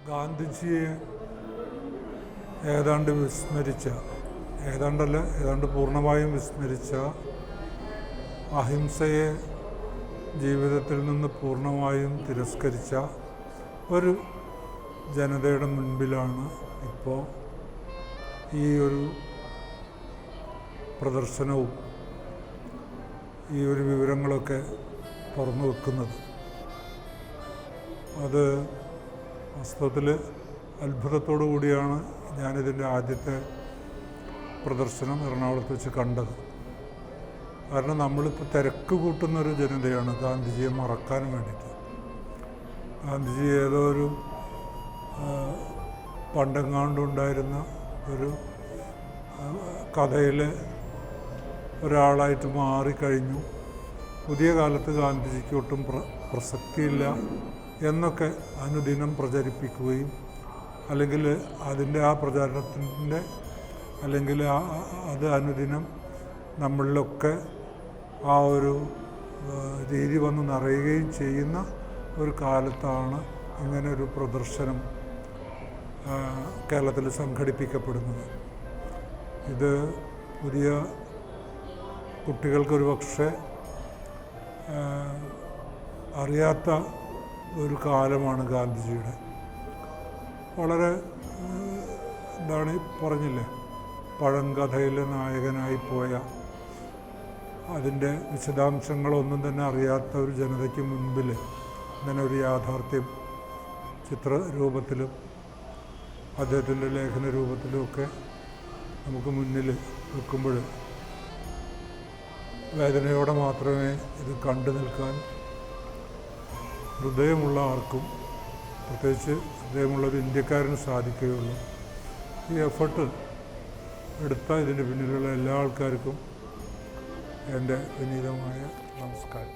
ഗാന്ധിജിയെ ഏതാണ്ട് വിസ്മരിച്ച, ഏതാണ്ട് പൂർണ്ണമായും വിസ്മരിച്ച, അഹിംസയെ ജീവിതത്തിൽ നിന്ന് പൂർണ്ണമായും തിരസ്കരിച്ച ഒരു ജനതയുടെ മുൻപിലാണ് ഇപ്പോൾ ഈ ഒരു പ്രദർശനവും ഈ ഒരു വിവരങ്ങളൊക്കെ തുറന്നു വെക്കുന്നത്. അത് വാസ്തവത്തിൽ അത്ഭുതത്തോടു കൂടിയാണ് ഞാനിതിൻ്റെ ആദ്യത്തെ പ്രദർശനം എറണാകുളത്ത് വെച്ച് കണ്ടത്. കാരണം നമ്മളിപ്പോൾ തിരക്ക് കൂട്ടുന്നൊരു ജനതയാണ് ഗാന്ധിജിയെ മറക്കാൻ വേണ്ടിയിട്ട്. ഗാന്ധിജി ഏതോ ഒരു പണ്ടെങ്ങാണ്ടുണ്ടായിരുന്ന ഒരു കഥയിലെ ഒരാളായിട്ട് മാറിക്കഴിഞ്ഞു. പുതിയ കാലത്ത് ഗാന്ധിജിക്ക് ഒട്ടും പ്രസക്തിയില്ല എന്നൊക്കെ അനുദിനം പ്രചരിപ്പിക്കുകയും, അല്ലെങ്കിൽ അതിൻ്റെ ആ പ്രചാരണത്തിൻ്റെ അല്ലെങ്കിൽ അത് അനുദിനം നമ്മളിലൊക്കെ ആ ഒരു രീതി വന്ന് നിറയുകയും ചെയ്യുന്ന ഒരു കാലത്താണ് ഇങ്ങനെ ഒരു പ്രദർശനം കേരളത്തിൽ സംഘടിപ്പിക്കപ്പെടുന്നത്. ഇത് പുതിയ കുട്ടികൾക്കൊരു പക്ഷേ അറിയാത്ത ഒരു കാലമാണ് ഗാന്ധിജിയുടെ. വളരെ എന്താണ് പറഞ്ഞില്ലേ, പഴങ്കഥയിലെ നായകനായി പോയ, അതിൻ്റെ വിശദാംശങ്ങളൊന്നും തന്നെ അറിയാത്ത ഒരു ജനതയ്ക്ക് മുൻപിൽ ഇങ്ങനെ ഒരു യാഥാർത്ഥ്യം ചിത്രരൂപത്തിലും അദ്ദേഹത്തിൻ്റെ ലേഖന രൂപത്തിലുമൊക്കെ നമുക്ക് മുന്നിൽ വെക്കുമ്പോൾ വേദനയോടെ മാത്രമേ ഇത് കണ്ടു നിൽക്കാൻ ഹൃദയമുള്ള ആർക്കും, പ്രത്യേകിച്ച് ഹൃദയമുള്ളൊരു ഇന്ത്യക്കാരന് സാധിക്കുകയുള്ളൂ. ഈ എഫർട്ട് എടുത്ത ഇതിൻ്റെ പിന്നിലുള്ള എല്ലാ ആൾക്കാർക്കും എൻ്റെ വിനീതമായ നമസ്കാരം.